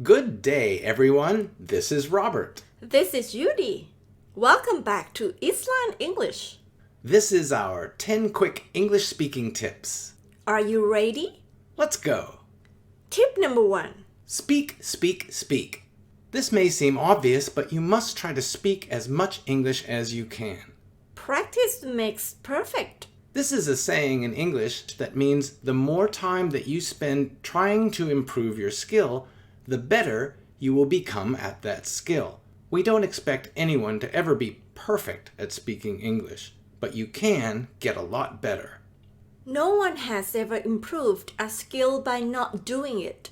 Good day, everyone. This is Robert. This is Yudee. Welcome back to Eastland English. This is our 10 quick English speaking tips. Are you ready? Let's go. Tip number 1. Speak, speak, speak. This may seem obvious, but you must try to speak as much English as you can. Practice makes perfect. This is a saying in English that means the more time that you spend trying to improve your skill, the better you will become at that skill. We don't expect anyone to ever be perfect at speaking English, but you can get a lot better. No one has ever improved a skill by not doing it.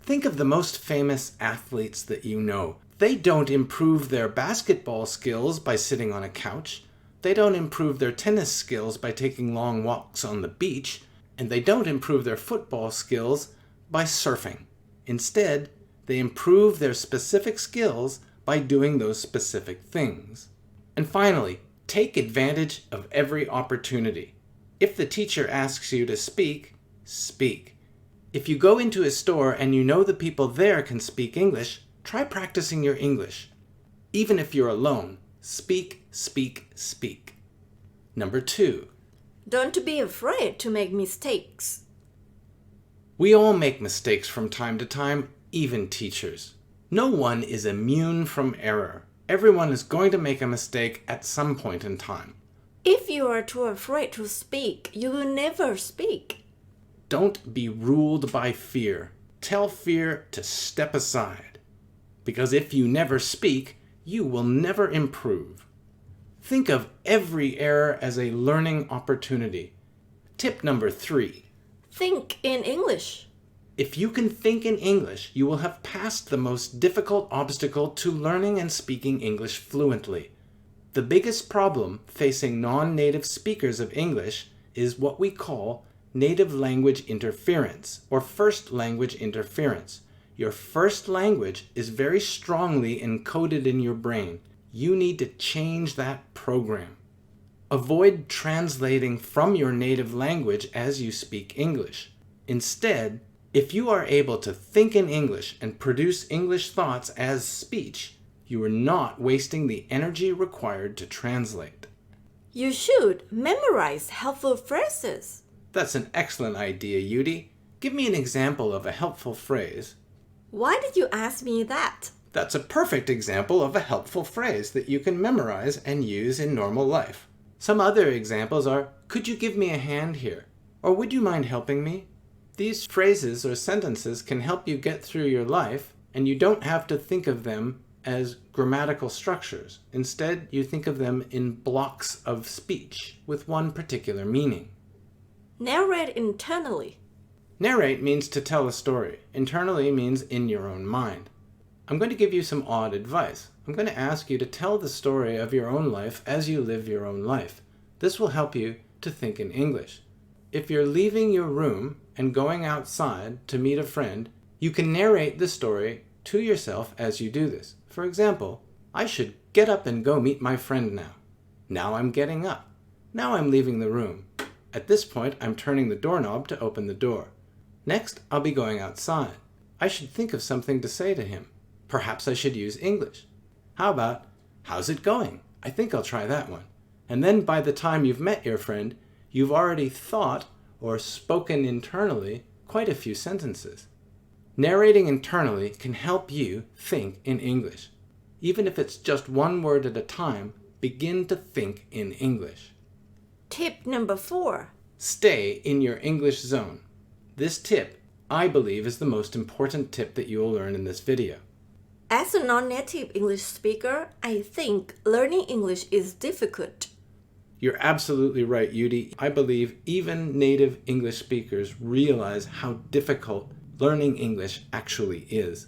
Think of the most famous athletes that you know. They don't improve their basketball skills by sitting on a couch. They don't improve their tennis skills by taking long walks on the beach. And they don't improve their football skills by surfing. Instead, they improve their specific skills by doing those specific things. And finally, take advantage of every opportunity. If the teacher asks you to speak, speak. If you go into a store and you know the people there can speak English, try practicing your English. Even if you're alone, speak, speak, speak. Number 2. Don't be afraid to make mistakes. We all make mistakes from time to time, even teachers. No one is immune from error. Everyone is going to make a mistake at some point in time. If you are too afraid to speak, you will never speak. Don't be ruled by fear. Tell fear to step aside. Because if you never speak, you will never improve. Think of every error as a learning opportunity. Tip number 3. Think in English. If you can think in English, you will have passed the most difficult obstacle to learning and speaking English fluently. The biggest problem facing non-native speakers of English is what we call native language interference, or first language interference. Your first language is very strongly encoded in your brain. You need to change that program. Avoid translating from your native language as you speak English. Instead, if you are able to think in English and produce English thoughts as speech, you are not wasting the energy required to translate. You should memorize helpful phrases. That's an excellent idea, Yudee. Give me an example of a helpful phrase. Why did you ask me that? That's a perfect example of a helpful phrase that you can memorize and use in normal life. Some other examples are, could you give me a hand here? Or would you mind helping me? These phrases or sentences can help you get through your life, and you don't have to think of them as grammatical structures. Instead, you think of them in blocks of speech with one particular meaning. Narrate internally. Narrate means to tell a story. Internally means in your own mind. I'm going to give you some odd advice. I'm going to ask you to tell the story of your own life as you live your own life. This will help you to think in English. If you're leaving your room and going outside to meet a friend, you can narrate the story to yourself as you do this. For example, I should get up and go meet my friend now. Now I'm getting up. Now I'm leaving the room. At this point, I'm turning the doorknob to open the door. Next, I'll be going outside. I should think of something to say to him. Perhaps I should use English. How about, how's it going? I think I'll try that one. And then by the time you've met your friend, you've already thought or spoken internally quite a few sentences. Narrating internally can help you think in English. Even if it's just one word at a time, begin to think in English. Tip number 4. Stay in your English zone. This tip, I believe, is the most important tip that you will learn in this video. As a non-native English speaker, I think learning English is difficult. You're absolutely right, Yudee. I believe even native English speakers realize how difficult learning English actually is.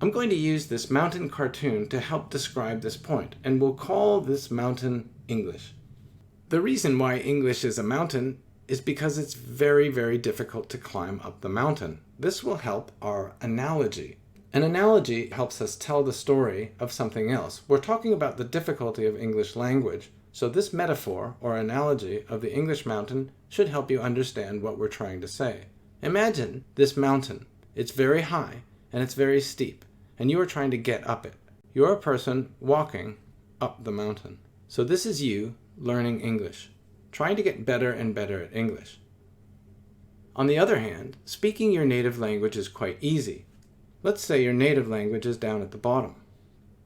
I'm going to use this mountain cartoon to help describe this point, and we'll call this mountain English. The reason why English is a mountain is because it's very, very difficult to climb up the mountain. This will help our analogy. An analogy helps us tell the story of something else. We're talking about the difficulty of English language, so this metaphor or analogy of the English mountain should help you understand what we're trying to say. Imagine this mountain. It's very high, and it's very steep, and you are trying to get up it. You're a person walking up the mountain. So this is you learning English, trying to get better and better at English. On the other hand, speaking your native language is quite easy. Let's say your native language is down at the bottom.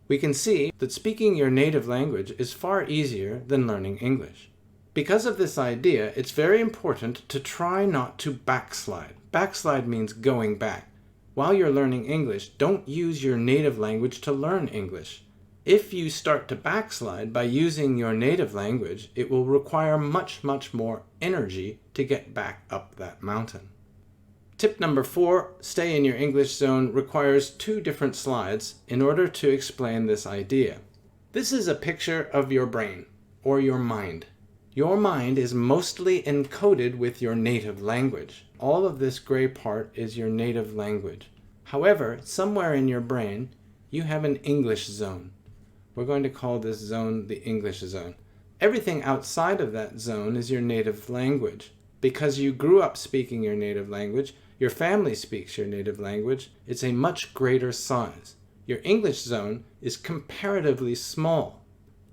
We can see that speaking your native language is far easier than learning English. Because of this idea, it's very important to try not to backslide. Backslide means going back. While you're learning English, don't use your native language to learn English. If you start to backslide by using your native language, it will require much more energy to get back up that mountain. Tip number 4, stay in your English zone, requires 2 different slides in order to explain this idea. This is a picture of your brain, or your mind. Your mind is mostly encoded with your native language. All of this gray part is your native language. However, somewhere in your brain, you have an English zone. We're going to call this zone the English zone. Everything outside of that zone is your native language. Because you grew up speaking your native language, your family speaks your native language, it's a much greater size. Your English zone is comparatively small.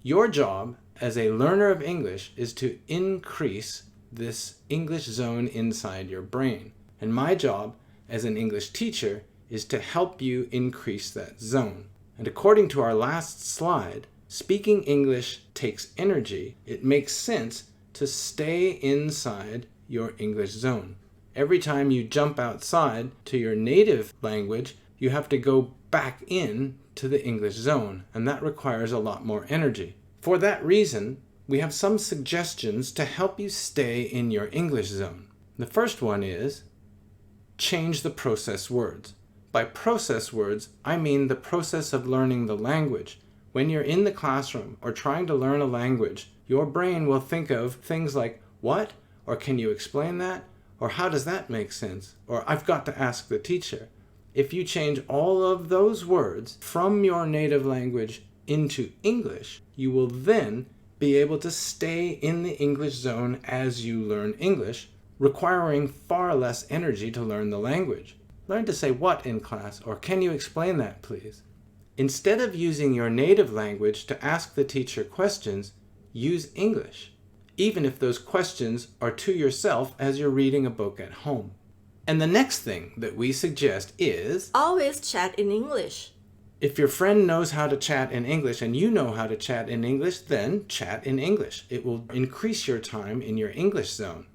Your job as a learner of English is to increase this English zone inside your brain. And my job as an English teacher is to help you increase that zone. And according to our last slide, speaking English takes energy. It makes sense to stay inside your English zone. Every time you jump outside to your native language, you have to go back in to the English zone, and that requires a lot more energy. For that reason, we have some suggestions to help you stay in your English zone. The first one is change the process words. By process words, I mean the process of learning the language. When you're in the classroom or trying to learn a language, your brain will think of things like, what? Or can you explain that? Or how does that make sense? Or I've got to ask the teacher. If you change all of those words from your native language into English, you will then be able to stay in the English zone as you learn English, requiring far less energy to learn the language. Learn to say what in class, or can you explain that, please? Instead of using your native language to ask the teacher questions, use English, even if those questions are to yourself as you're reading a book at home. And the next thing that we suggest is always chat in English. If your friend knows how to chat in English and you know how to chat in English, then chat in English. It will increase your time in your English zone.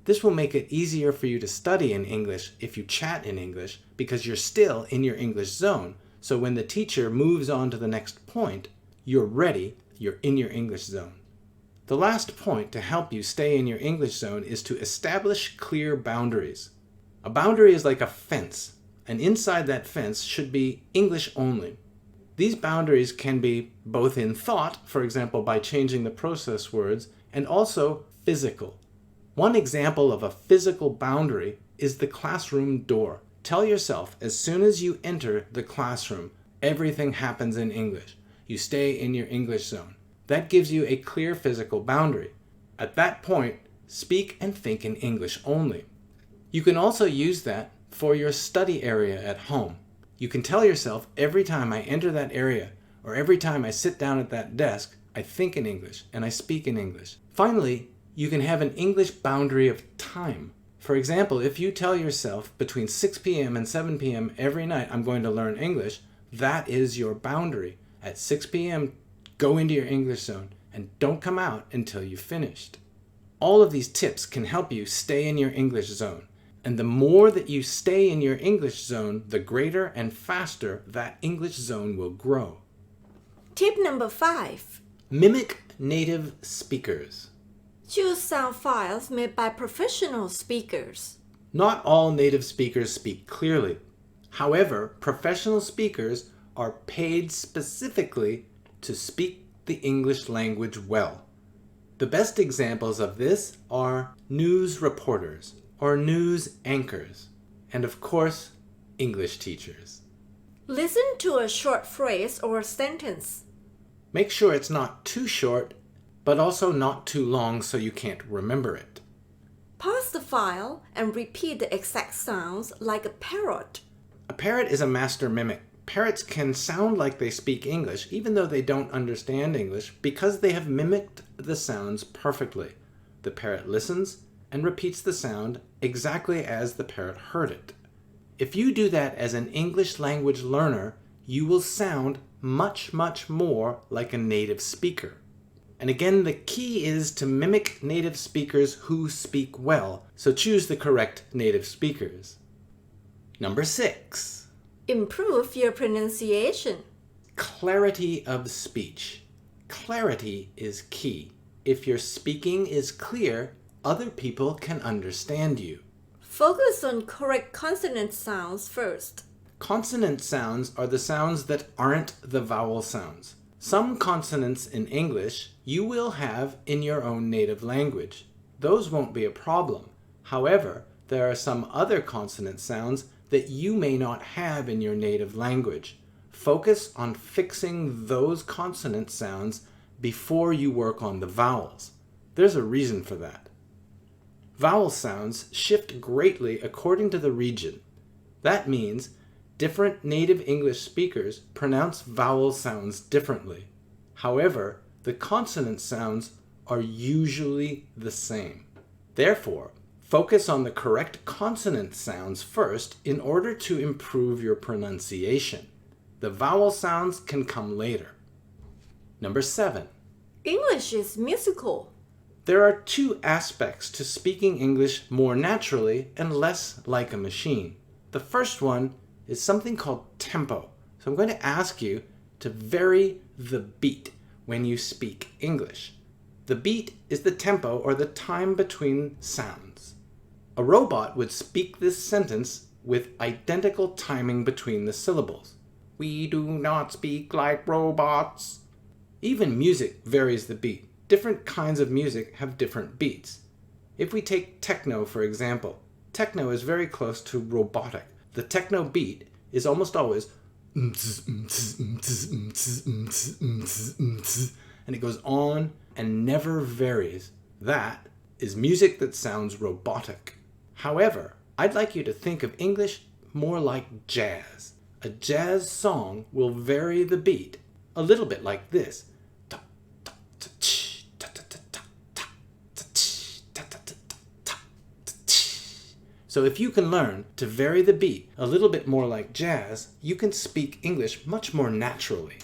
This will make it easier for you to study in English if you chat in English because you're still in your English zone. So when the teacher moves on to the next point, you're ready, you're in your English zone. The last point to help you stay in your English zone is to establish clear boundaries. A boundary is like a fence, and inside that fence should be English only. These boundaries can be both in thought, for example, by changing the process words, and also physical. One example of a physical boundary is the classroom door. Tell yourself, as soon as you enter the classroom, everything happens in English. You stay in your English zone. That gives you a clear physical boundary. At that point, speak and think in English only. You can also use that for your study area at home. You can tell yourself, every time I enter that area, or every time I sit down at that desk, I think in English and I speak in English. Finally, you can have an English boundary of time. For example, if you tell yourself between 6 p.m. and 7 p.m. every night, I'm going to learn English, that is your boundary. At 6 p.m., go into your English zone and don't come out until you've finished. All of these tips can help you stay in your English zone. And the more that you stay in your English zone, the greater and faster that English zone will grow. Tip number 5. Mimic native speakers. Choose sound files made by professional speakers. Not all native speakers speak clearly. However, professional speakers are paid specifically to speak the English language well. The best examples of this are news reporters or news anchors, and of course, English teachers. Listen to a short phrase or sentence. Make sure it's not too short, but also not too long so you can't remember it. Pause the file and repeat the exact sounds like a parrot. A A parrot is a master mimic. Parrots can sound like they speak English, even though they don't understand English, because they have mimicked the sounds perfectly. The parrot listens and repeats the sound exactly as the parrot heard it. If you do that as an English language learner, you will sound much, much more like a native speaker. And again, the key is to mimic native speakers who speak well, so choose the correct native speakers. Number 6. Improve your pronunciation. Clarity of speech. Clarity is key. If your speaking is clear, other people can understand you. Focus on correct consonant sounds first. Consonant sounds are the sounds that aren't the vowel sounds. Some consonants in English you will have in your own native language. Those won't be a problem. However, there are some other consonant sounds that you may not have in your native language. Focus on fixing those consonant sounds before you work on the vowels. There's a reason for that. Vowel sounds shift greatly according to the region. That means different native English speakers pronounce vowel sounds differently. However, the consonant sounds are usually the same. Therefore, focus on the correct consonant sounds first in order to improve your pronunciation. The vowel sounds can come later. Number 7. English is musical. There are two aspects to speaking English more naturally and less like a machine. The first one is something called tempo. So I'm going to ask you to vary the beat when you speak English. The beat is the tempo or the time between sounds. A robot would speak this sentence with identical timing between the syllables. We do not speak like robots. Even music varies the beat. Different kinds of music have different beats. If we take techno, for example, techno is very close to robotic. The techno beat is almost always and it goes on and never varies. That is music that sounds robotic. However, I'd like you to think of English more like jazz. A jazz song will vary the beat a little bit like this. So if you can learn to vary the beat a little bit more like jazz, you can speak English much more naturally.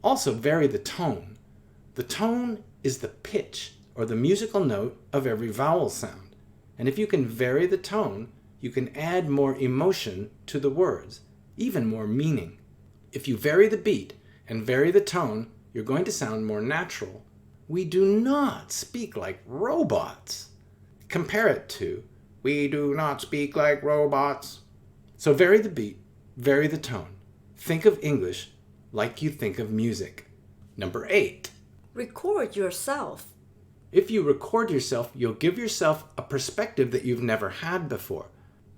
Also vary the tone. The tone is the pitch or the musical note of every vowel sound. And if you can vary the tone, you can add more emotion to the words, even more meaning. If you vary the beat and vary the tone, you're going to sound more natural. We do not speak like robots. Compare it to we do not speak like robots. So vary the beat, vary the tone. Think of English like you think of music. Number 8. Record yourself. If you record yourself, you'll give yourself a perspective that you've never had before.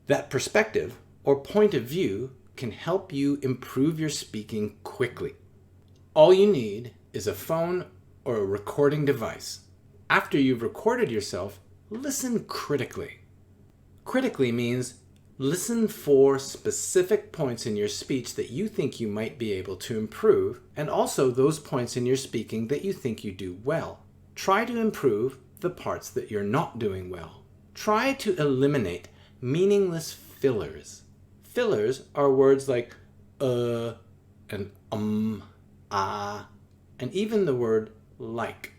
That perspective, or point of view, can help you improve your speaking quickly. All you need is a phone or a recording device. After you've recorded yourself, listen critically. Critically means listen for specific points in your speech that you think you might be able to improve, and also those points in your speaking that you think you do well. Try to improve the parts that you're not doing well. Try to eliminate meaningless fillers. Fillers are words like and ah, and even the word like.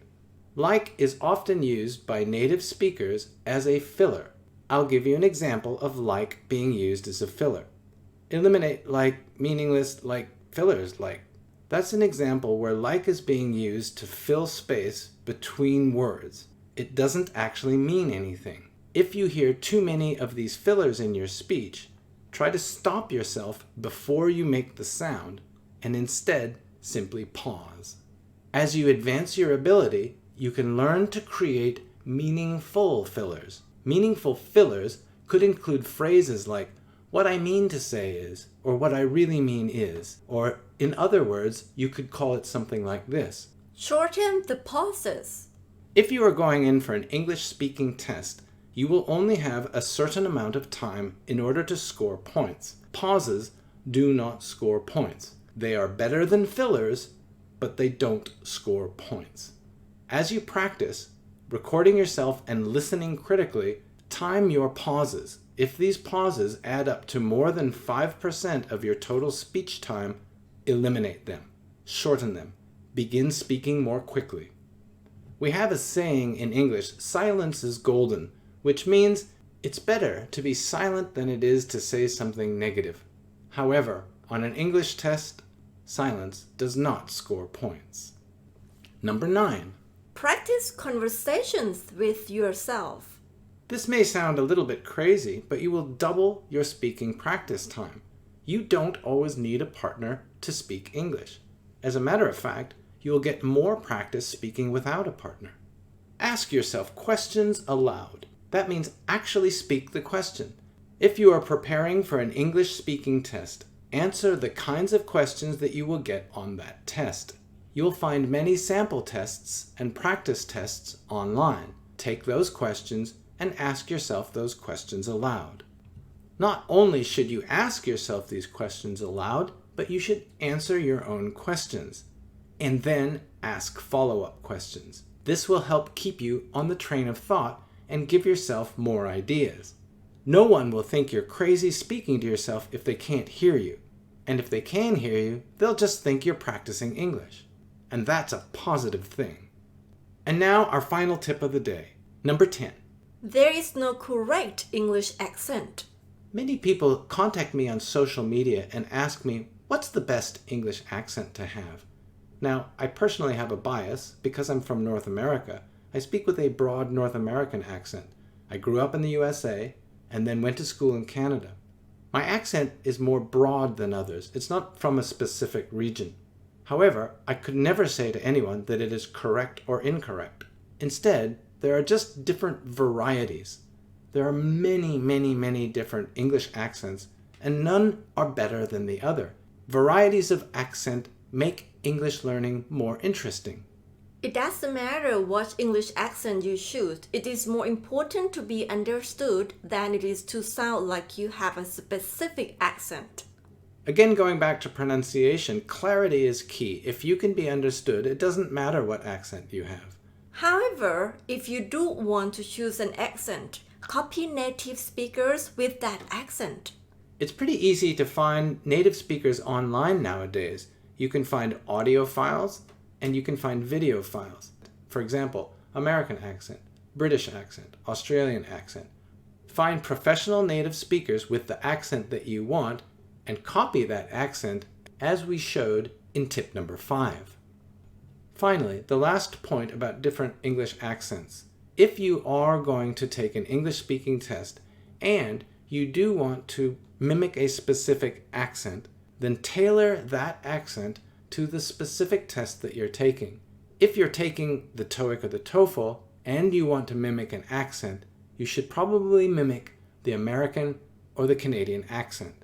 Like is often used by native speakers as a filler. I'll give you an example of like being used as a filler. Eliminate like, meaningless like, fillers like. That's an example where like is being used to fill space between words. It doesn't actually mean anything. If you hear too many of these fillers in your speech, try to stop yourself before you make the sound and instead simply pause. As you advance your ability, you can learn to create meaningful fillers. Meaningful fillers could include phrases like, what I mean to say is, or what I really mean is, or in other words, you could call it something like this. Shorten the pauses. If you are going in for an English speaking test, you will only have a certain amount of time in order to score points. Pauses do not score points. They are better than fillers, but they don't score points. As you practice, recording yourself and listening critically, time your pauses. If these pauses add up to more than 5% of your total speech time, eliminate them, shorten them, begin speaking more quickly. We have a saying in English, silence is golden, which means it's better to be silent than it is to say something negative. However, on an English test, silence does not score points. Number 9. Practice conversations with yourself. This may sound a little bit crazy, but you will double your speaking practice time. You don't always need a partner to speak English. As a matter of fact, you will get more practice speaking without a partner. Ask yourself questions aloud. That means actually speak the question. If you are preparing for an English speaking test, answer the kinds of questions that you will get on that test. You'll find many sample tests and practice tests online. Take those questions and ask yourself those questions aloud. Not only should you ask yourself these questions aloud, but you should answer your own questions, and then ask follow-up questions. This will help keep you on the train of thought and give yourself more ideas. No one will think you're crazy speaking to yourself if they can't hear you. And if they can hear you, they'll just think you're practicing English. And that's a positive thing. And now our final tip of the day. Number 10. There is no correct English accent. Many people contact me on social media and ask me, what's the best English accent to have? Now, I personally have a bias because I'm from North America. I speak with a broad North American accent. I grew up in the USA and then went to school in Canada. My accent is more broad than others. It's not from a specific region. However, I could never say to anyone that it is correct or incorrect. Instead, there are just different varieties. There are many different English accents, and none are better than the other. Varieties of accent make English learning more interesting. It doesn't matter what English accent you choose. It is more important to be understood than it is to sound like you have a specific accent. Again, going back to pronunciation, clarity is key. If you can be understood, it doesn't matter what accent you have. However, if you do want to choose an accent, copy native speakers with that accent. It's pretty easy to find native speakers online nowadays. You can find audio files and you can find video files. For example, American accent, British accent, Australian accent. Find professional native speakers with the accent that you want and copy that accent as we showed in tip number 5. Finally, the last point about different English accents. If you are going to take an English speaking test and you do want to mimic a specific accent, then tailor that accent to the specific test that you're taking. If you're taking the TOEIC or the TOEFL and you want to mimic an accent, you should probably mimic the American or the Canadian accent.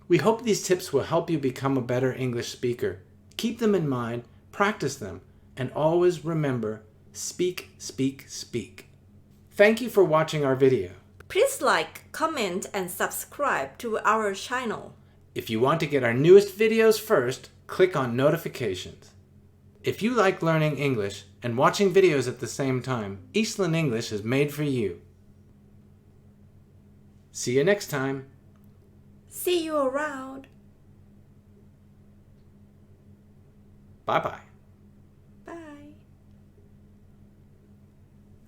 We hope these tips will help you become a better English speaker. Keep them in mind, practice them, and always remember, speak, speak, speak. Thank you for watching our video. Please like, comment, and subscribe to our channel. If you want to get our newest videos first, click on notifications. If you like learning English and watching videos at the same time, Eastland English is made for you. See you next time. See you around. Bye-bye.